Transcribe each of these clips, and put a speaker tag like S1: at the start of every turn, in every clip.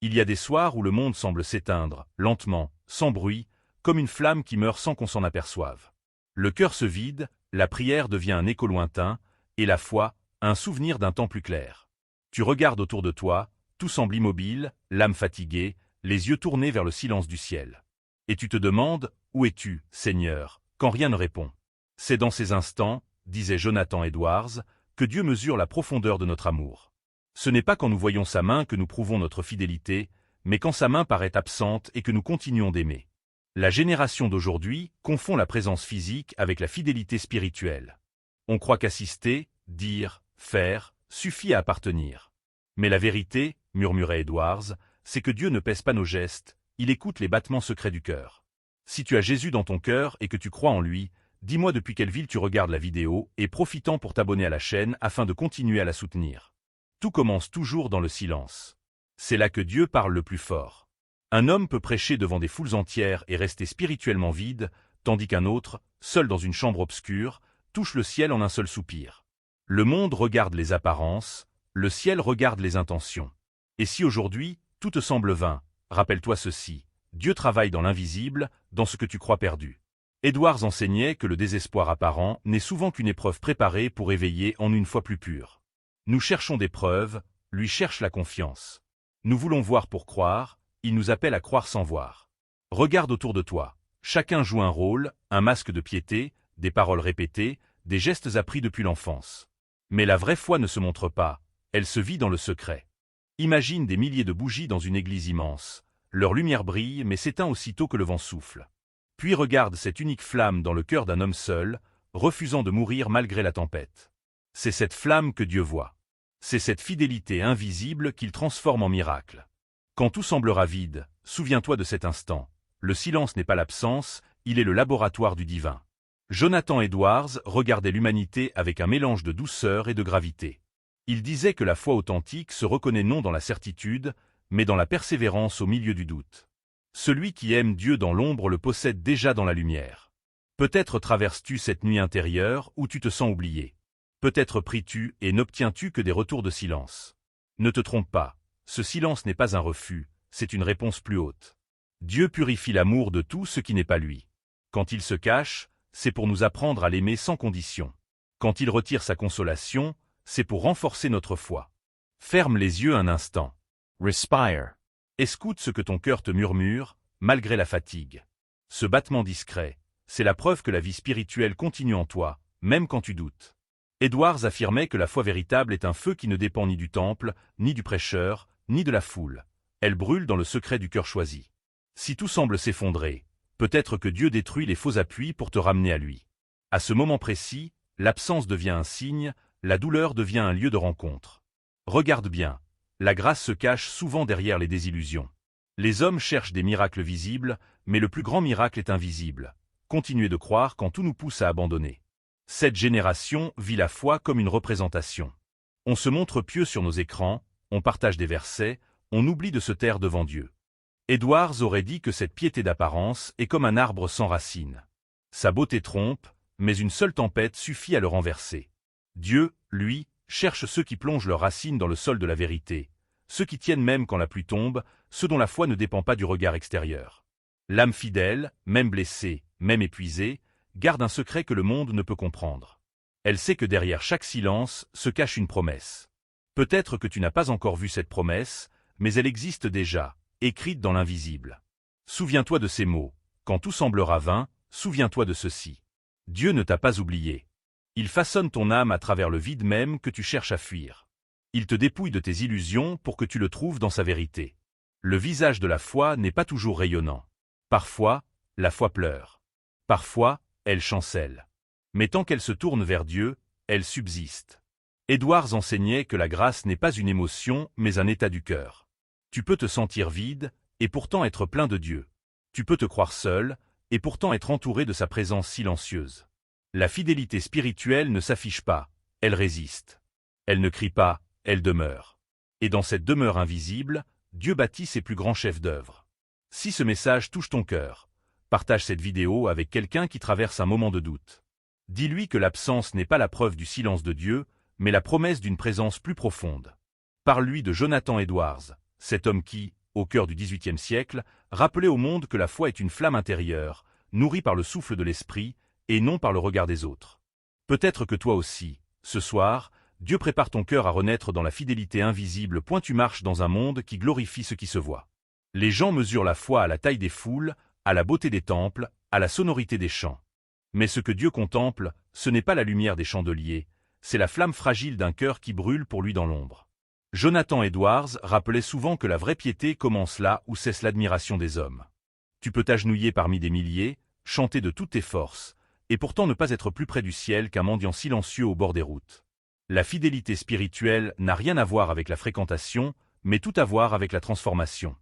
S1: Il y a des soirs où le monde semble s'éteindre, lentement, sans bruit, comme une flamme qui meurt sans qu'on s'en aperçoive. Le cœur se vide, la prière devient un écho lointain, et la foi, un souvenir d'un temps plus clair. Tu regardes autour de toi, tout semble immobile, l'âme fatiguée, les yeux tournés vers le silence du ciel. Et tu te demandes, où es-tu, Seigneur, quand rien ne répond? C'est dans ces instants, disait Jonathan Edwards, que Dieu mesure la profondeur de notre amour. Ce n'est pas quand nous voyons sa main que nous prouvons notre fidélité, mais quand sa main paraît absente et que nous continuons d'aimer. La génération d'aujourd'hui confond la présence physique avec la fidélité spirituelle. On croit qu'assister, dire, faire, suffit à appartenir. Mais la vérité, murmurait Edwards, c'est que Dieu ne pèse pas nos gestes, il écoute les battements secrets du cœur. Si tu as Jésus dans ton cœur et que tu crois en lui, dis-moi depuis quelle ville tu regardes la vidéo et profitant pour t'abonner à la chaîne afin de continuer à la soutenir. Tout commence toujours dans le silence. C'est là que Dieu parle le plus fort. Un homme peut prêcher devant des foules entières et rester spirituellement vide, tandis qu'un autre, seul dans une chambre obscure, touche le ciel en un seul soupir. Le monde regarde les apparences, le ciel regarde les intentions. Et si aujourd'hui, tout te semble vain, rappelle-toi ceci, Dieu travaille dans l'invisible, dans ce que tu crois perdu. Edwards enseignait que le désespoir apparent n'est souvent qu'une épreuve préparée pour éveiller en une foi plus pure. Nous cherchons des preuves, lui cherche la confiance. Nous voulons voir pour croire, il nous appelle à croire sans voir. Regarde autour de toi, chacun joue un rôle, un masque de piété, des paroles répétées, des gestes appris depuis l'enfance. Mais la vraie foi ne se montre pas, elle se vit dans le secret. Imagine des milliers de bougies dans une église immense. Leur lumière brille mais s'éteint aussitôt que le vent souffle. Puis regarde cette unique flamme dans le cœur d'un homme seul, refusant de mourir malgré la tempête. C'est cette flamme que Dieu voit. C'est cette fidélité invisible qu'il transforme en miracle. Quand tout semblera vide, souviens-toi de cet instant. Le silence n'est pas l'absence, il est le laboratoire du divin. Jonathan Edwards regardait l'humanité avec un mélange de douceur et de gravité. Il disait que la foi authentique se reconnaît non dans la certitude, mais dans la persévérance au milieu du doute. Celui qui aime Dieu dans l'ombre le possède déjà dans la lumière. Peut-être traverses-tu cette nuit intérieure où tu te sens oublié. Peut-être pries-tu et n'obtiens-tu que des retours de silence. Ne te trompe pas, ce silence n'est pas un refus, c'est une réponse plus haute. Dieu purifie l'amour de tout ce qui n'est pas lui. Quand il se cache, c'est pour nous apprendre à l'aimer sans condition. Quand il retire sa consolation, c'est pour renforcer notre foi. Ferme les yeux un instant. Respire. Écoute ce que ton cœur te murmure, malgré la fatigue. Ce battement discret, c'est la preuve que la vie spirituelle continue en toi, même quand tu doutes. Edwards affirmait que la foi véritable est un feu qui ne dépend ni du temple, ni du prêcheur, ni de la foule. Elle brûle dans le secret du cœur choisi. Si tout semble s'effondrer, peut-être que Dieu détruit les faux appuis pour te ramener à lui. À ce moment précis, l'absence devient un signe, la douleur devient un lieu de rencontre. Regarde bien, la grâce se cache souvent derrière les désillusions. Les hommes cherchent des miracles visibles, mais le plus grand miracle est invisible. Continuez de croire quand tout nous pousse à abandonner. Cette génération vit la foi comme une représentation. On se montre pieux sur nos écrans, on partage des versets, on oublie de se taire devant Dieu. Edwards aurait dit que cette piété d'apparence est comme un arbre sans racines. Sa beauté trompe, mais une seule tempête suffit à le renverser. Dieu, lui, cherche ceux qui plongent leurs racines dans le sol de la vérité, ceux qui tiennent même quand la pluie tombe, ceux dont la foi ne dépend pas du regard extérieur. L'âme fidèle, même blessée, même épuisée, garde un secret que le monde ne peut comprendre. Elle sait que derrière chaque silence se cache une promesse. Peut-être que tu n'as pas encore vu cette promesse, mais elle existe déjà, écrite dans l'invisible. Souviens-toi de ces mots. Quand tout semblera vain, souviens-toi de ceci. Dieu ne t'a pas oublié. Il façonne ton âme à travers le vide même que tu cherches à fuir. Il te dépouille de tes illusions pour que tu le trouves dans sa vérité. Le visage de la foi n'est pas toujours rayonnant. Parfois, la foi pleure. Parfois, elle chancelle. Mais tant qu'elle se tourne vers Dieu, elle subsiste. Edwards enseignait que la grâce n'est pas une émotion, mais un état du cœur. Tu peux te sentir vide, et pourtant être plein de Dieu. Tu peux te croire seul, et pourtant être entouré de sa présence silencieuse. La fidélité spirituelle ne s'affiche pas, elle résiste. Elle ne crie pas, elle demeure. Et dans cette demeure invisible, Dieu bâtit ses plus grands chefs d'œuvre. Si ce message touche ton cœur, partage cette vidéo avec quelqu'un qui traverse un moment de doute. Dis-lui que l'absence n'est pas la preuve du silence de Dieu, mais la promesse d'une présence plus profonde. Parle-lui de Jonathan Edwards, cet homme qui, au cœur du XVIIIe siècle, rappelait au monde que la foi est une flamme intérieure, nourrie par le souffle de l'esprit, et non par le regard des autres. Peut-être que toi aussi, ce soir, Dieu prépare ton cœur à renaître dans la fidélité invisible, point tu marches dans un monde qui glorifie ce qui se voit. Les gens mesurent la foi à la taille des foules, à la beauté des temples, à la sonorité des chants. Mais ce que Dieu contemple, ce n'est pas la lumière des chandeliers, c'est la flamme fragile d'un cœur qui brûle pour lui dans l'ombre. Jonathan Edwards rappelait souvent que la vraie piété commence là où cesse l'admiration des hommes. Tu peux t'agenouiller parmi des milliers, chanter de toutes tes forces, et pourtant ne pas être plus près du ciel qu'un mendiant silencieux au bord des routes. La fidélité spirituelle n'a rien à voir avec la fréquentation, mais tout à voir avec la transformation.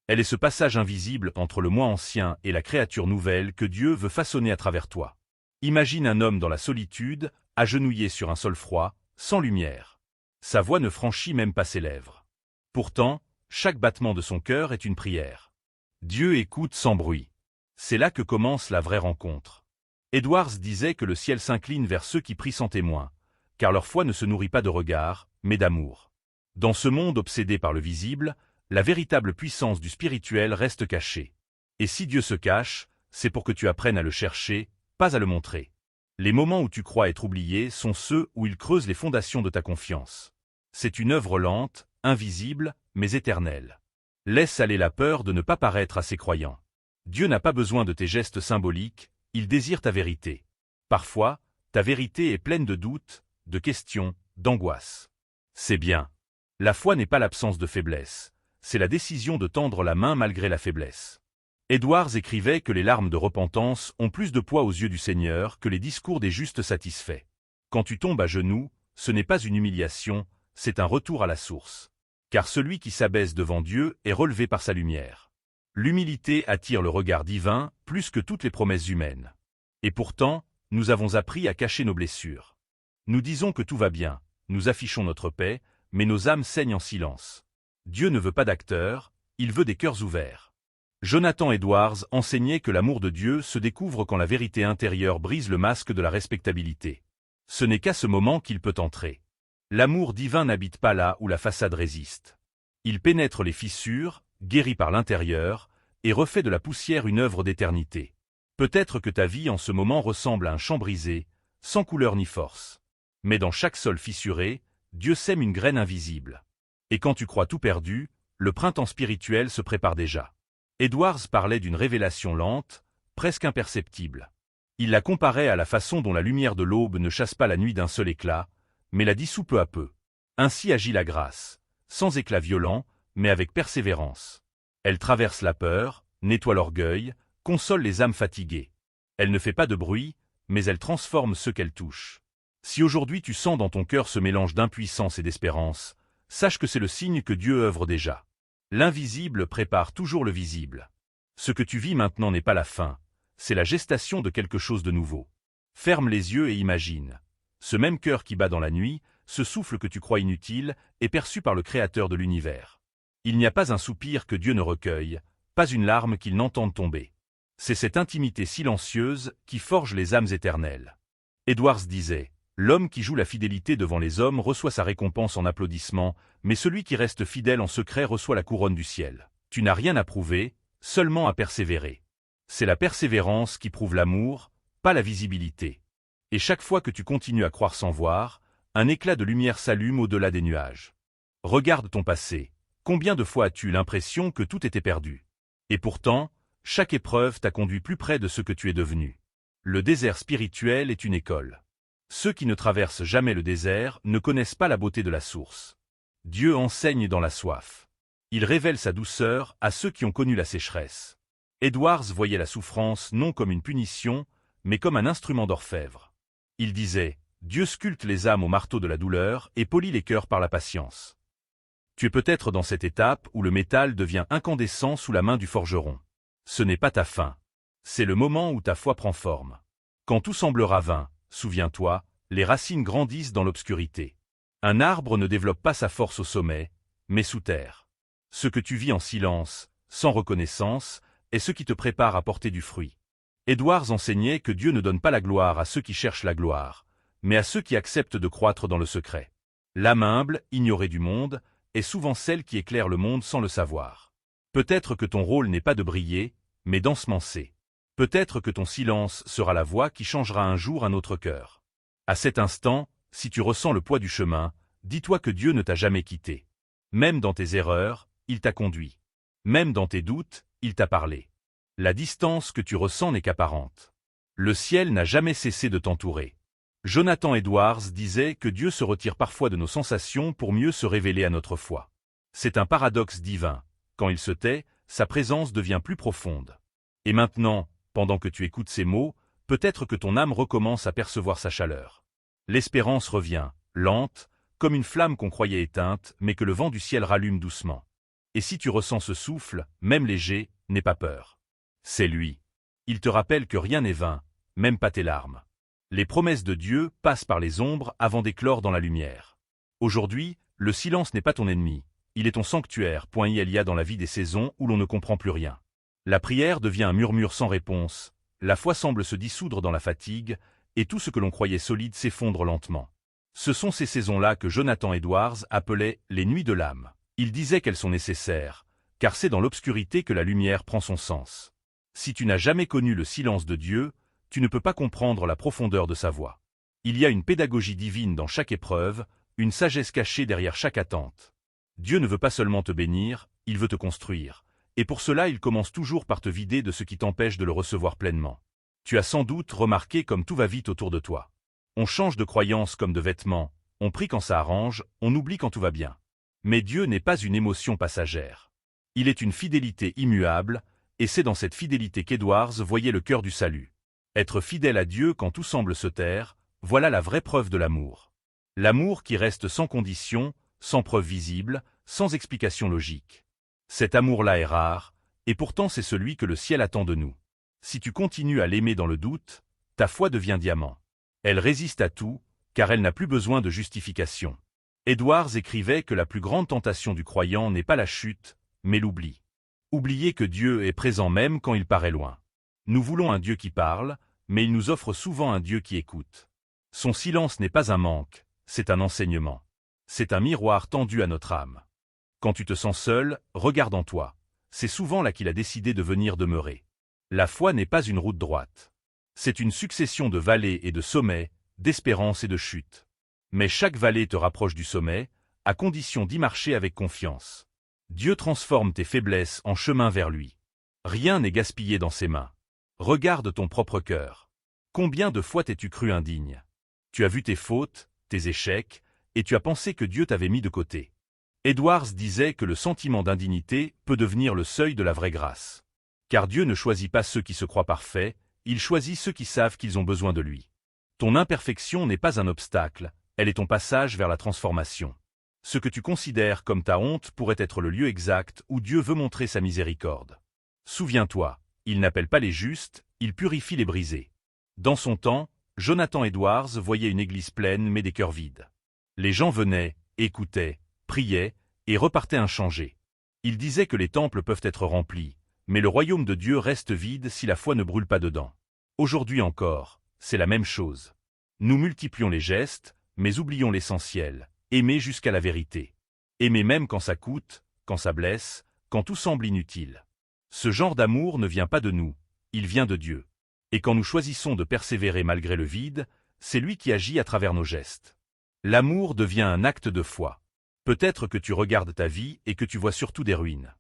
S1: Elle est ce passage invisible entre le moi ancien et la créature nouvelle que Dieu veut façonner à travers toi. Imagine un homme dans la solitude, agenouillé sur un sol froid, sans lumière. Sa voix ne franchit même pas ses lèvres. Pourtant, chaque battement de son cœur est une prière. Dieu écoute sans bruit. C'est là que commence la vraie rencontre. Edwards disait que le ciel s'incline vers ceux qui prient sans témoin, car leur foi ne se nourrit pas de regards, mais d'amour. Dans ce monde obsédé par le visible, la véritable puissance du spirituel reste cachée. Et si Dieu se cache, c'est pour que tu apprennes à le chercher, pas à le montrer. Les moments où tu crois être oublié sont ceux où il creuse les fondations de ta confiance. C'est une œuvre lente, invisible, mais éternelle. Laisse aller la peur de ne pas paraître assez croyant. Dieu n'a pas besoin de tes gestes symboliques, il désire ta vérité. Parfois, ta vérité est pleine de doutes, de questions, d'angoisses. C'est bien. La foi n'est pas l'absence de faiblesse, c'est la décision de tendre la main malgré la faiblesse. Edwards écrivait que les larmes de repentance ont plus de poids aux yeux du Seigneur que les discours des justes satisfaits. Quand tu tombes à genoux, ce n'est pas une humiliation, c'est un retour à la source. Car celui qui s'abaisse devant Dieu est relevé par sa lumière. L'humilité attire le regard divin plus que toutes les promesses humaines. Et pourtant, nous avons appris à cacher nos blessures. Nous disons que tout va bien, nous affichons notre paix, mais nos âmes saignent en silence. Dieu ne veut pas d'acteurs, il veut des cœurs ouverts. Jonathan Edwards enseignait que l'amour de Dieu se découvre quand la vérité intérieure brise le masque de la respectabilité. Ce n'est qu'à ce moment qu'il peut entrer. L'amour divin n'habite pas là où la façade résiste. Il pénètre les fissures, guérit par l'intérieur, et refait de la poussière une œuvre d'éternité. Peut-être que ta vie en ce moment ressemble à un champ brisé, sans couleur ni force. Mais dans chaque sol fissuré, Dieu sème une graine invisible. Et quand tu crois tout perdu, le printemps spirituel se prépare déjà. Edwards parlait d'une révélation lente, presque imperceptible. Il la comparait à la façon dont la lumière de l'aube ne chasse pas la nuit d'un seul éclat, mais la dissout peu à peu. Ainsi agit la grâce, sans éclat violent, mais avec persévérance. Elle traverse la peur, nettoie l'orgueil, console les âmes fatiguées. Elle ne fait pas de bruit, mais elle transforme ceux qu'elle touche. Si aujourd'hui tu sens dans ton cœur ce mélange d'impuissance et d'espérance, sache que c'est le signe que Dieu œuvre déjà. L'invisible prépare toujours le visible. Ce que tu vis maintenant n'est pas la fin, c'est la gestation de quelque chose de nouveau. Ferme les yeux et imagine. Ce même cœur qui bat dans la nuit, ce souffle que tu crois inutile, est perçu par le Créateur de l'univers. Il n'y a pas un soupir que Dieu ne recueille, pas une larme qu'il n'entende tomber. C'est cette intimité silencieuse qui forge les âmes éternelles. Edwards disait, « L'homme qui joue la fidélité devant les hommes reçoit sa récompense en applaudissements, mais celui qui reste fidèle en secret reçoit la couronne du ciel. Tu n'as rien à prouver, seulement à persévérer. C'est la persévérance qui prouve l'amour, pas la visibilité. Et chaque fois que tu continues à croire sans voir, un éclat de lumière s'allume au-delà des nuages. Regarde ton passé. Combien de fois as-tu l'impression que tout était perdu? Et pourtant, chaque épreuve t'a conduit plus près de ce que tu es devenu. Le désert spirituel est une école. Ceux qui ne traversent jamais le désert ne connaissent pas la beauté de la source. Dieu enseigne dans la soif. Il révèle sa douceur à ceux qui ont connu la sécheresse. Edwards voyait la souffrance non comme une punition, mais comme un instrument d'orfèvre. Il disait, Dieu sculpte les âmes au marteau de la douleur et polit les cœurs par la patience. Tu es peut-être dans cette étape où le métal devient incandescent sous la main du forgeron. Ce n'est pas ta fin. C'est le moment où ta foi prend forme. Quand tout semblera vain, souviens-toi, les racines grandissent dans l'obscurité. Un arbre ne développe pas sa force au sommet, mais sous terre. Ce que tu vis en silence, sans reconnaissance, est ce qui te prépare à porter du fruit. Edwards enseignait que Dieu ne donne pas la gloire à ceux qui cherchent la gloire, mais à ceux qui acceptent de croître dans le secret. L'âme humble, ignorée du monde, est souvent celle qui éclaire le monde sans le savoir. Peut-être que ton rôle n'est pas de briller, mais d'ensemencer. Peut-être que ton silence sera la voix qui changera un jour un autre cœur. À cet instant, si tu ressens le poids du chemin, dis-toi que Dieu ne t'a jamais quitté. Même dans tes erreurs, il t'a conduit. Même dans tes doutes, il t'a parlé. La distance que tu ressens n'est qu'apparente. Le ciel n'a jamais cessé de t'entourer. Jonathan Edwards disait que Dieu se retire parfois de nos sensations pour mieux se révéler à notre foi. C'est un paradoxe divin. Quand il se tait, sa présence devient plus profonde. Et maintenant, pendant que tu écoutes ces mots, peut-être que ton âme recommence à percevoir sa chaleur. L'espérance revient, lente, comme une flamme qu'on croyait éteinte, mais que le vent du ciel rallume doucement. Et si tu ressens ce souffle, même léger, n'aie pas peur. C'est lui. Il te rappelle que rien n'est vain, même pas tes larmes. Les promesses de Dieu passent par les ombres avant d'éclore dans la lumière. Aujourd'hui, le silence n'est pas ton ennemi, il est ton sanctuaire. Il y a dans la vie des saisons où l'on ne comprend plus rien. La prière devient un murmure sans réponse, la foi semble se dissoudre dans la fatigue, et tout ce que l'on croyait solide s'effondre lentement. Ce sont ces saisons-là que Jonathan Edwards appelait « les nuits de l'âme ». Il disait qu'elles sont nécessaires, car c'est dans l'obscurité que la lumière prend son sens. Si tu n'as jamais connu le silence de Dieu, tu ne peux pas comprendre la profondeur de sa voix. Il y a une pédagogie divine dans chaque épreuve, une sagesse cachée derrière chaque attente. Dieu ne veut pas seulement te bénir, il veut te construire. Et pour cela il commence toujours par te vider de ce qui t'empêche de le recevoir pleinement. Tu as sans doute remarqué comme tout va vite autour de toi. On change de croyance comme de vêtements, on prie quand ça arrange, on oublie quand tout va bien. Mais Dieu n'est pas une émotion passagère. Il est une fidélité immuable, et c'est dans cette fidélité qu'Edwards voyait le cœur du salut. Être fidèle à Dieu quand tout semble se taire, voilà la vraie preuve de l'amour. L'amour qui reste sans condition, sans preuve visible, sans explication logique. Cet amour-là est rare, et pourtant c'est celui que le ciel attend de nous. Si tu continues à l'aimer dans le doute, ta foi devient diamant. Elle résiste à tout, car elle n'a plus besoin de justification. Edwards écrivait que la plus grande tentation du croyant n'est pas la chute, mais l'oubli. Oublier que Dieu est présent même quand il paraît loin. Nous voulons un Dieu qui parle, mais il nous offre souvent un Dieu qui écoute. Son silence n'est pas un manque, c'est un enseignement. C'est un miroir tendu à notre âme. Quand tu te sens seul, regarde en toi. C'est souvent là qu'il a décidé de venir demeurer. La foi n'est pas une route droite. C'est une succession de vallées et de sommets, d'espérance et de chutes. Mais chaque vallée te rapproche du sommet, à condition d'y marcher avec confiance. Dieu transforme tes faiblesses en chemin vers lui. Rien n'est gaspillé dans ses mains. Regarde ton propre cœur. Combien de fois t'es-tu cru indigne? Tu as vu tes fautes, tes échecs, et tu as pensé que Dieu t'avait mis de côté. Edwards disait que le sentiment d'indignité peut devenir le seuil de la vraie grâce. Car Dieu ne choisit pas ceux qui se croient parfaits, il choisit ceux qui savent qu'ils ont besoin de lui. Ton imperfection n'est pas un obstacle, elle est ton passage vers la transformation. Ce que tu considères comme ta honte pourrait être le lieu exact où Dieu veut montrer sa miséricorde. Souviens-toi, il n'appelle pas les justes, il purifie les brisés. Dans son temps, Jonathan Edwards voyait une église pleine mais des cœurs vides. Les gens venaient, écoutaient, priaient et repartaient inchangés. Il disait que les temples peuvent être remplis, mais le royaume de Dieu reste vide si la foi ne brûle pas dedans. Aujourd'hui encore, c'est la même chose. Nous multiplions les gestes, mais oublions l'essentiel, aimer jusqu'à la vérité. Aimer même quand ça coûte, quand ça blesse, quand tout semble inutile. Ce genre d'amour ne vient pas de nous, il vient de Dieu. Et quand nous choisissons de persévérer malgré le vide, c'est lui qui agit à travers nos gestes. L'amour devient un acte de foi. Peut-être que tu regardes ta vie et que tu vois surtout des ruines.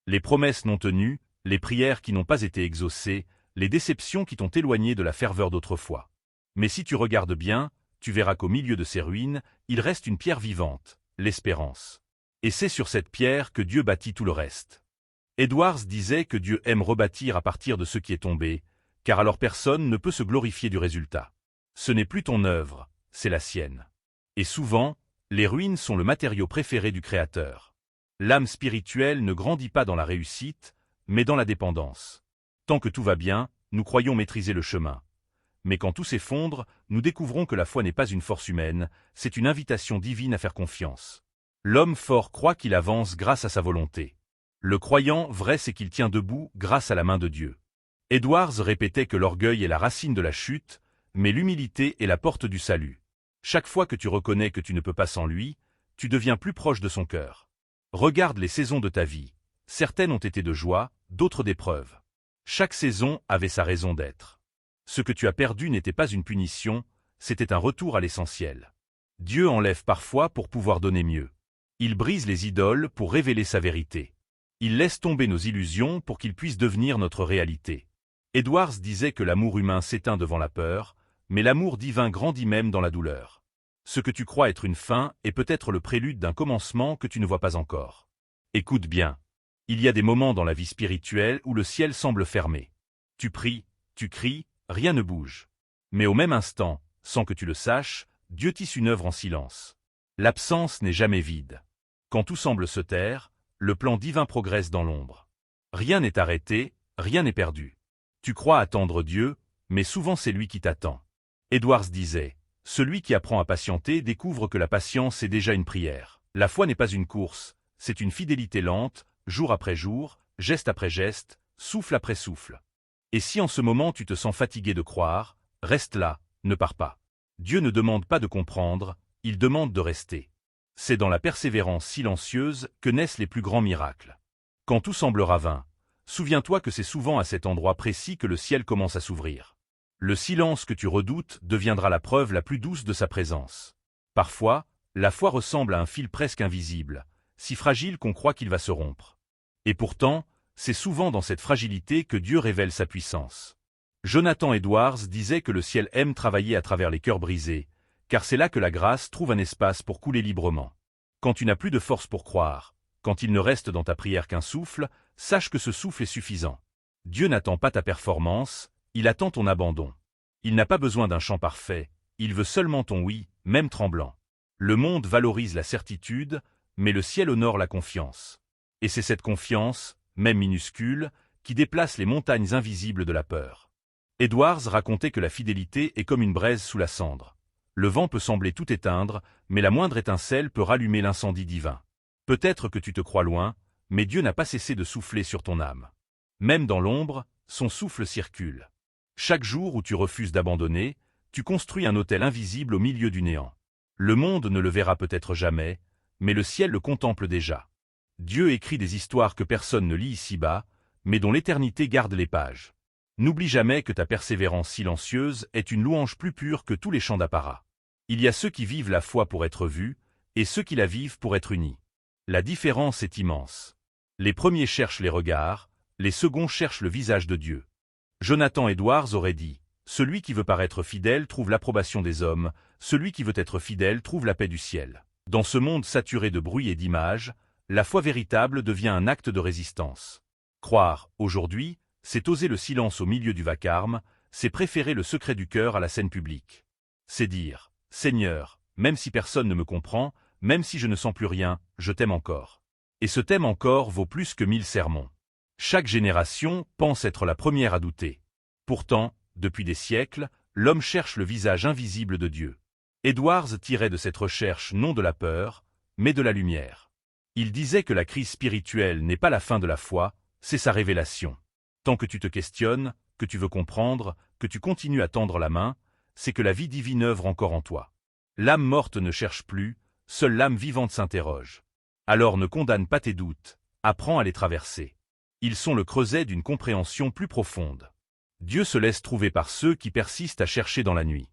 S1: Les promesses non tenues, les prières qui n'ont pas été exaucées, les déceptions qui t'ont éloigné de la ferveur d'autrefois. Mais si tu regardes bien, tu verras qu'au milieu de ces ruines, il reste une pierre vivante, l'espérance. Et c'est sur cette pierre que Dieu bâtit tout le reste. Edwards disait que Dieu aime rebâtir à partir de ce qui est tombé, car alors personne ne peut se glorifier du résultat. Ce n'est plus ton œuvre, c'est la sienne. Et souvent, les ruines sont le matériau préféré du Créateur. L'âme spirituelle ne grandit pas dans la réussite, mais dans la dépendance. Tant que tout va bien, nous croyons maîtriser le chemin. Mais quand tout s'effondre, nous découvrons que la foi n'est pas une force humaine, c'est une invitation divine à faire confiance. L'homme fort croit qu'il avance grâce à sa volonté. Le croyant vrai c'est qu'il tient debout grâce à la main de Dieu. Edwards répétait que l'orgueil est la racine de la chute, mais l'humilité est la porte du salut. Chaque fois que tu reconnais que tu ne peux pas sans lui, tu deviens plus proche de son cœur. Regarde les saisons de ta vie. Certaines ont été de joie, d'autres d'épreuve. Chaque saison avait sa raison d'être. Ce que tu as perdu n'était pas une punition, c'était un retour à l'essentiel. Dieu enlève parfois pour pouvoir donner mieux. Il brise les idoles pour révéler sa vérité. Il laisse tomber nos illusions pour qu'ils puissent devenir notre réalité. Edwards disait que l'amour humain s'éteint devant la peur, mais l'amour divin grandit même dans la douleur. Ce que tu crois être une fin est peut-être le prélude d'un commencement que tu ne vois pas encore. Écoute bien. Il y a des moments dans la vie spirituelle où le ciel semble fermé. Tu pries, tu cries, rien ne bouge. Mais au même instant, sans que tu le saches, Dieu tisse une œuvre en silence. L'absence n'est jamais vide. Quand tout semble se taire, le plan divin progresse dans l'ombre. Rien n'est arrêté, rien n'est perdu. Tu crois attendre Dieu, mais souvent c'est lui qui t'attend. Edwards disait, « Celui qui apprend à patienter découvre que la patience est déjà une prière. La foi n'est pas une course, c'est une fidélité lente, jour après jour, geste après geste, souffle après souffle. Et si en ce moment tu te sens fatigué de croire, reste là, ne pars pas. Dieu ne demande pas de comprendre, il demande de rester. C'est dans la persévérance silencieuse que naissent les plus grands miracles. Quand tout semblera vain, souviens-toi que c'est souvent à cet endroit précis que le ciel commence à s'ouvrir. Le silence que tu redoutes deviendra la preuve la plus douce de sa présence. Parfois, la foi ressemble à un fil presque invisible, si fragile qu'on croit qu'il va se rompre. Et pourtant, c'est souvent dans cette fragilité que Dieu révèle sa puissance. Jonathan Edwards disait que le ciel aime travailler à travers les cœurs brisés, car c'est là que la grâce trouve un espace pour couler librement. Quand tu n'as plus de force pour croire, quand il ne reste dans ta prière qu'un souffle, sache que ce souffle est suffisant. Dieu n'attend pas ta performance, il attend ton abandon. Il n'a pas besoin d'un chant parfait, il veut seulement ton oui, même tremblant. Le monde valorise la certitude, mais le ciel honore la confiance. Et c'est cette confiance, même minuscule, qui déplace les montagnes invisibles de la peur. Edwards racontait que la fidélité est comme une braise sous la cendre. Le vent peut sembler tout éteindre, mais la moindre étincelle peut rallumer l'incendie divin. Peut-être que tu te crois loin, mais Dieu n'a pas cessé de souffler sur ton âme. Même dans l'ombre, son souffle circule. Chaque jour où tu refuses d'abandonner, tu construis un autel invisible au milieu du néant. Le monde ne le verra peut-être jamais, mais le ciel le contemple déjà. Dieu écrit des histoires que personne ne lit ici-bas, mais dont l'éternité garde les pages. N'oublie jamais que ta persévérance silencieuse est une louange plus pure que tous les chants d'apparat. Il y a ceux qui vivent la foi pour être vus, et ceux qui la vivent pour être unis. La différence est immense. Les premiers cherchent les regards, les seconds cherchent le visage de Dieu. Jonathan Edwards aurait dit, « Celui qui veut paraître fidèle trouve l'approbation des hommes, celui qui veut être fidèle trouve la paix du ciel. » Dans ce monde saturé de bruit et d'images, la foi véritable devient un acte de résistance. Croire, aujourd'hui, c'est oser le silence au milieu du vacarme, c'est préférer le secret du cœur à la scène publique. C'est dire, « Seigneur, même si personne ne me comprend, même si je ne sens plus rien, je t'aime encore. » Et ce t'aime encore vaut plus que 1000 sermons. Chaque génération pense être la première à douter. Pourtant, depuis des siècles, l'homme cherche le visage invisible de Dieu. Edwards tirait de cette recherche non de la peur, mais de la lumière. Il disait que la crise spirituelle n'est pas la fin de la foi, c'est sa révélation. Tant que tu te questionnes, que tu veux comprendre, que tu continues à tendre la main, c'est que la vie divine œuvre encore en toi. L'âme morte ne cherche plus, seule l'âme vivante s'interroge. Alors ne condamne pas tes doutes, apprends à les traverser. Ils sont le creuset d'une compréhension plus profonde. Dieu se laisse trouver par ceux qui persistent à chercher dans la nuit.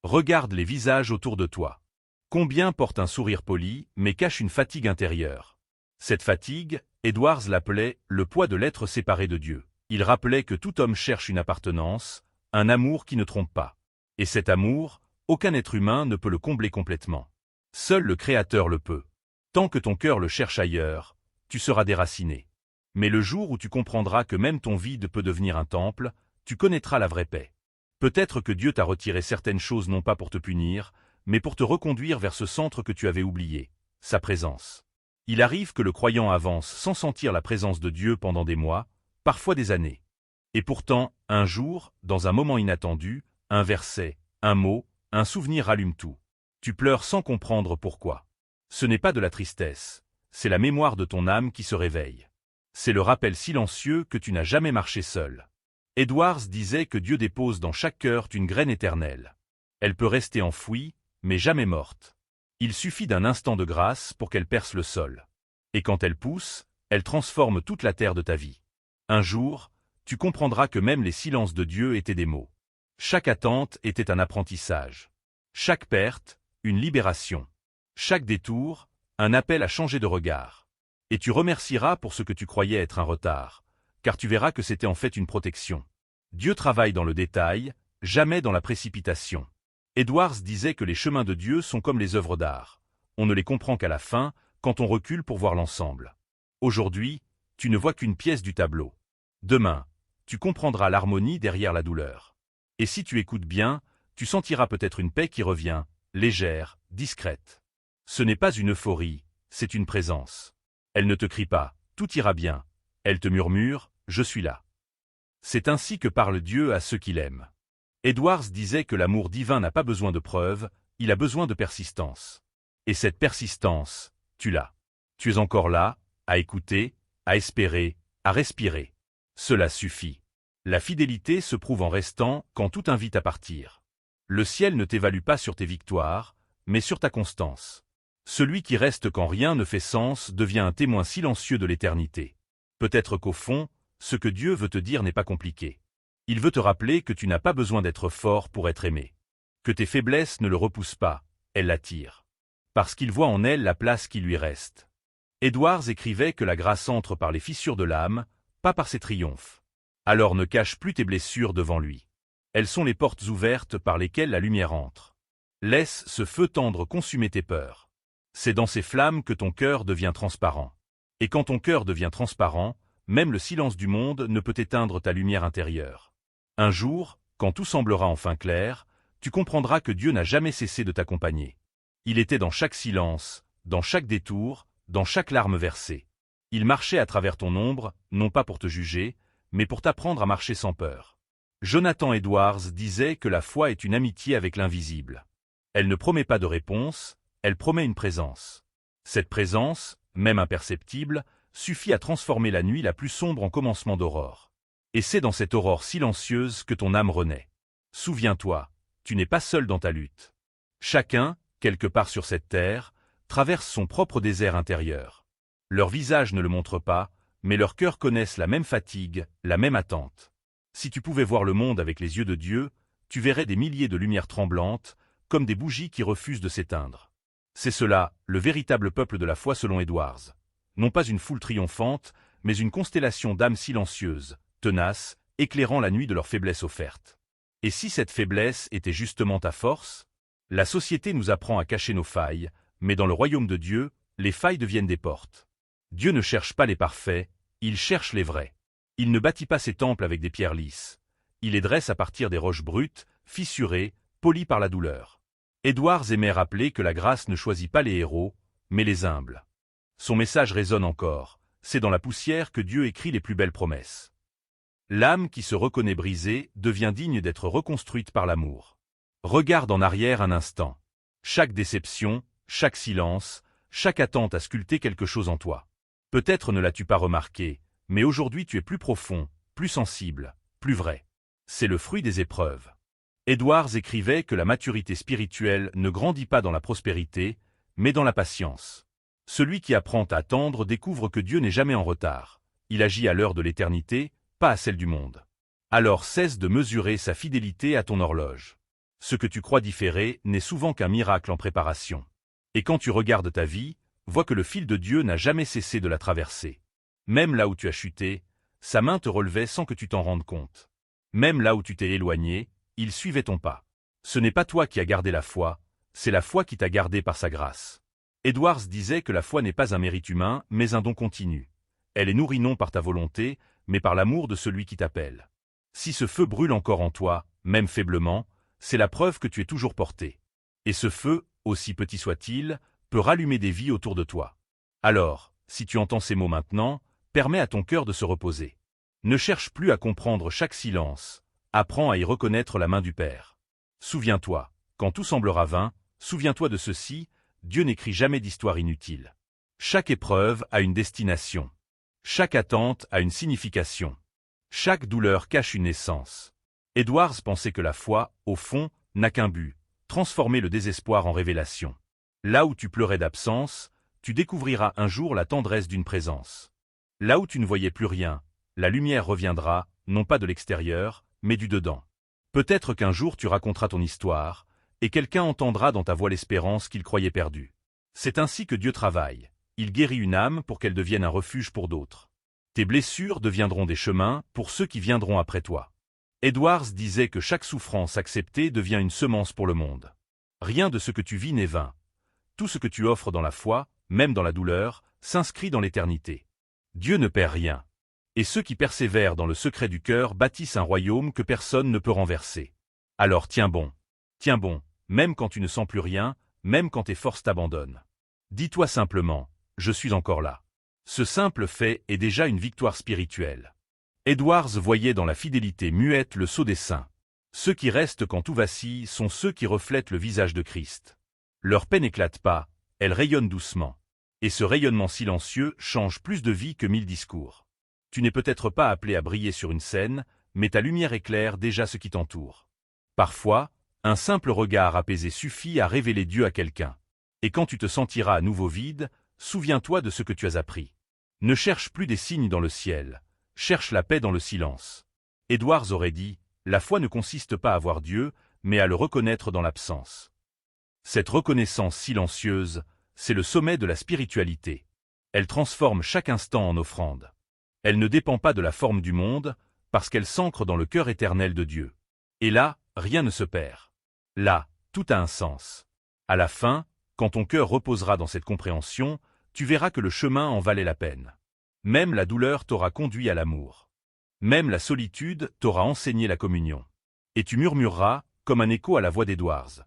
S1: Regarde les visages autour de toi. Combien portent un sourire poli, mais cachent une fatigue intérieure? Cette fatigue, Edwards l'appelait le poids de l'être séparé de Dieu. Il rappelait que tout homme cherche une appartenance, un amour qui ne trompe pas. Et cet amour, aucun être humain ne peut le combler complètement. Seul le Créateur le peut. Tant que ton cœur le cherche ailleurs, tu seras déraciné. Mais le jour où tu comprendras que même ton vide peut devenir un temple, tu connaîtras la vraie paix. Peut-être que Dieu t'a retiré certaines choses non pas pour te punir, mais pour te reconduire vers ce centre que tu avais oublié, sa présence. Il arrive que le croyant avance sans sentir la présence de Dieu pendant des mois, parfois des années. Et pourtant, un jour, dans un moment inattendu, un verset, un mot, un souvenir rallume tout. Tu pleures sans comprendre pourquoi. Ce n'est pas de la tristesse, c'est la mémoire de ton âme qui se réveille. C'est le rappel silencieux que tu n'as jamais marché seul. Edwards disait que Dieu dépose dans chaque cœur une graine éternelle. Elle peut rester enfouie, mais jamais morte. Il suffit d'un instant de grâce pour qu'elle perce le sol. Et quand elle pousse, Elle transforme toute la terre de ta vie. Un jour, tu comprendras que même les silences de Dieu étaient des mots. Chaque attente était un apprentissage. Chaque perte, une libération. Chaque détour, un appel à changer de regard. Et tu remercieras pour ce que tu croyais être un retard, car tu verras que c'était en fait une protection. Dieu travaille dans le détail, jamais dans la précipitation. Edwards disait que les chemins de Dieu sont comme les œuvres d'art. On ne les comprend qu'à la fin, quand on recule pour voir l'ensemble. Aujourd'hui, tu ne vois qu'une pièce du tableau. Demain, tu comprendras l'harmonie derrière la douleur. Et si tu écoutes bien, tu sentiras peut-être une paix qui revient, légère, discrète. Ce n'est pas une euphorie, c'est une présence. Elle ne te crie pas, tout ira bien. Elle te murmure, je suis là. C'est ainsi que parle Dieu à ceux qu'il aime. Edwards disait que l'amour divin n'a pas besoin de preuves, il a besoin de persistance. Et cette persistance, tu l'as. Tu es encore là, à écouter, à espérer, à respirer. Cela suffit. La fidélité se prouve en restant quand tout invite à partir. Le ciel ne t'évalue pas sur tes victoires, mais sur ta constance. Celui qui reste quand rien ne fait sens devient un témoin silencieux de l'éternité. Peut-être qu'au fond, ce que Dieu veut te dire n'est pas compliqué. Il veut te rappeler que tu n'as pas besoin d'être fort pour être aimé. Que tes faiblesses ne le repoussent pas, elles l'attirent. Parce qu'il voit en elles la place qui lui reste. Edwards écrivait que la grâce entre par les fissures de l'âme, pas par ses triomphes. Alors ne cache plus tes blessures devant lui. Elles sont les portes ouvertes par lesquelles la lumière entre. Laisse ce feu tendre consumer tes peurs. C'est dans ces flammes que ton cœur devient transparent. Et quand ton cœur devient transparent, même le silence du monde ne peut éteindre ta lumière intérieure. Un jour, quand tout semblera enfin clair, tu comprendras que Dieu n'a jamais cessé de t'accompagner. Il était dans chaque silence, dans chaque détour, dans chaque larme versée. Il marchait à travers ton ombre, non pas pour te juger, mais pour t'apprendre à marcher sans peur. Jonathan Edwards disait que la foi est une amitié avec l'invisible. Elle ne promet pas de réponse, elle promet une présence. Cette présence, même imperceptible, suffit à transformer la nuit la plus sombre en commencement d'aurore. Et c'est dans cette aurore silencieuse que ton âme renaît. Souviens-toi, tu n'es pas seul dans ta lutte. Chacun, quelque part sur cette terre, traverse son propre désert intérieur. Leurs visages ne le montrent pas, mais leurs cœurs connaissent la même fatigue, la même attente. Si tu pouvais voir le monde avec les yeux de Dieu, tu verrais des milliers de lumières tremblantes, comme des bougies qui refusent de s'éteindre. C'est cela, le véritable peuple de la foi selon Edwards. Non pas une foule triomphante, mais une constellation d'âmes silencieuses, tenaces, éclairant la nuit de leur faiblesse offerte. Et si cette faiblesse était justement ta force? La société nous apprend à cacher nos failles, mais dans le royaume de Dieu, les failles deviennent des portes. Dieu ne cherche pas les parfaits, il cherche les vrais. Il ne bâtit pas ses temples avec des pierres lisses. Il les dresse à partir des roches brutes, fissurées, polies par la douleur. Edwards aimait rappeler que la grâce ne choisit pas les héros, mais les humbles. Son message résonne encore, c'est dans la poussière que Dieu écrit les plus belles promesses. L'âme qui se reconnaît brisée devient digne d'être reconstruite par l'amour. Regarde en arrière un instant. Chaque déception, chaque silence, chaque attente a sculpté quelque chose en toi. Peut-être ne l'as-tu pas remarqué, mais aujourd'hui tu es plus profond, plus sensible, plus vrai. C'est le fruit des épreuves. Edwards écrivait que la maturité spirituelle ne grandit pas dans la prospérité, mais dans la patience. Celui qui apprend à attendre découvre que Dieu n'est jamais en retard. Il agit à l'heure de l'éternité, pas à celle du monde. Alors cesse de mesurer sa fidélité à ton horloge. Ce que tu crois différer n'est souvent qu'un miracle en préparation. Et quand tu regardes ta vie, vois que le fil de Dieu n'a jamais cessé de la traverser. Même là où tu as chuté, sa main te relevait sans que tu t'en rendes compte. Même là où tu t'es éloigné, il suivait ton pas. Ce n'est pas toi qui as gardé la foi, c'est la foi qui t'a gardé par sa grâce. Edwards disait que la foi n'est pas un mérite humain, mais un don continu. Elle est nourrie non par ta volonté, mais par l'amour de celui qui t'appelle. Si ce feu brûle encore en toi, même faiblement, c'est la preuve que tu es toujours porté. Et ce feu, aussi petit soit-il, peut rallumer des vies autour de toi. Alors, si tu entends ces mots maintenant, permets à ton cœur de se reposer. Ne cherche plus à comprendre chaque silence, apprends à y reconnaître la main du Père. Souviens-toi, quand tout semblera vain, souviens-toi de ceci, Dieu n'écrit jamais d'histoire inutile. Chaque épreuve a une destination. Chaque attente a une signification. Chaque douleur cache une essence. Edwards pensait que la foi, au fond, n'a qu'un but, transformer le désespoir en révélation. Là où tu pleurais d'absence, tu découvriras un jour la tendresse d'une présence. Là où tu ne voyais plus rien, la lumière reviendra, non pas de l'extérieur, mais du dedans. Peut-être qu'un jour tu raconteras ton histoire, et quelqu'un entendra dans ta voix l'espérance qu'il croyait perdue. C'est ainsi que Dieu travaille. Il guérit une âme pour qu'elle devienne un refuge pour d'autres. Tes blessures deviendront des chemins pour ceux qui viendront après toi. Edwards disait que chaque souffrance acceptée devient une semence pour le monde. Rien de ce que tu vis n'est vain. Tout ce que tu offres dans la foi, même dans la douleur, s'inscrit dans l'éternité. Dieu ne perd rien. Et ceux qui persévèrent dans le secret du cœur bâtissent un royaume que personne ne peut renverser. Alors tiens bon, même quand tu ne sens plus rien, même quand tes forces t'abandonnent. Dis-toi simplement, je suis encore là. Ce simple fait est déjà une victoire spirituelle. Edwards voyait dans la fidélité muette le sceau des saints. Ceux qui restent quand tout vacille sont ceux qui reflètent le visage de Christ. Leur paix n'éclate pas, elle rayonne doucement. Et ce rayonnement silencieux change plus de vie que 1000 discours. Tu n'es peut-être pas appelé à briller sur une scène, mais ta lumière éclaire déjà ce qui t'entoure. Parfois, un simple regard apaisé suffit à révéler Dieu à quelqu'un. Et quand tu te sentiras à nouveau vide, souviens-toi de ce que tu as appris. Ne cherche plus des signes dans le ciel, cherche la paix dans le silence. Edwards aurait dit, la foi ne consiste pas à voir Dieu, mais à le reconnaître dans l'absence. Cette reconnaissance silencieuse, c'est le sommet de la spiritualité. Elle transforme chaque instant en offrande. Elle ne dépend pas de la forme du monde, parce qu'elle s'ancre dans le cœur éternel de Dieu. Et là, rien ne se perd. Là, tout a un sens. À la fin, quand ton cœur reposera dans cette compréhension, tu verras que le chemin en valait la peine. Même la douleur t'aura conduit à l'amour. Même la solitude t'aura enseigné la communion. Et tu murmureras, comme un écho à la voix d'Edwards.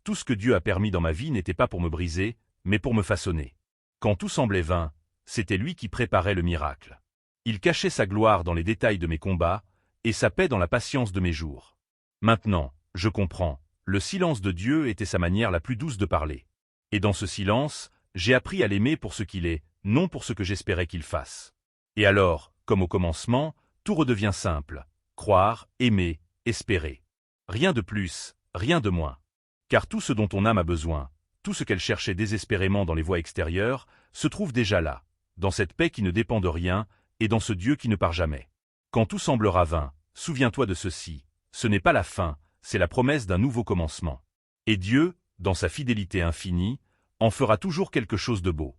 S1: Tout ce que Dieu a permis dans ma vie n'était pas pour me briser, mais pour me façonner. Quand tout semblait vain, c'était lui qui préparait le miracle. Il cachait sa gloire dans les détails de mes combats, et sa paix dans la patience de mes jours. Maintenant, je comprends, le silence de Dieu était sa manière la plus douce de parler. Et dans ce silence, j'ai appris à l'aimer pour ce qu'il est, non pour ce que j'espérais qu'il fasse. Et alors, comme au commencement, tout redevient simple. Croire, aimer, espérer. Rien de plus, rien de moins. Car tout ce dont ton âme a besoin, tout ce qu'elle cherchait désespérément dans les voies extérieures, se trouve déjà là, dans cette paix qui ne dépend de rien, et dans ce Dieu qui ne part jamais. Quand tout semblera vain, souviens-toi de ceci, ce n'est pas la fin, c'est la promesse d'un nouveau commencement. Et Dieu, dans sa fidélité infinie, en fera toujours quelque chose de beau.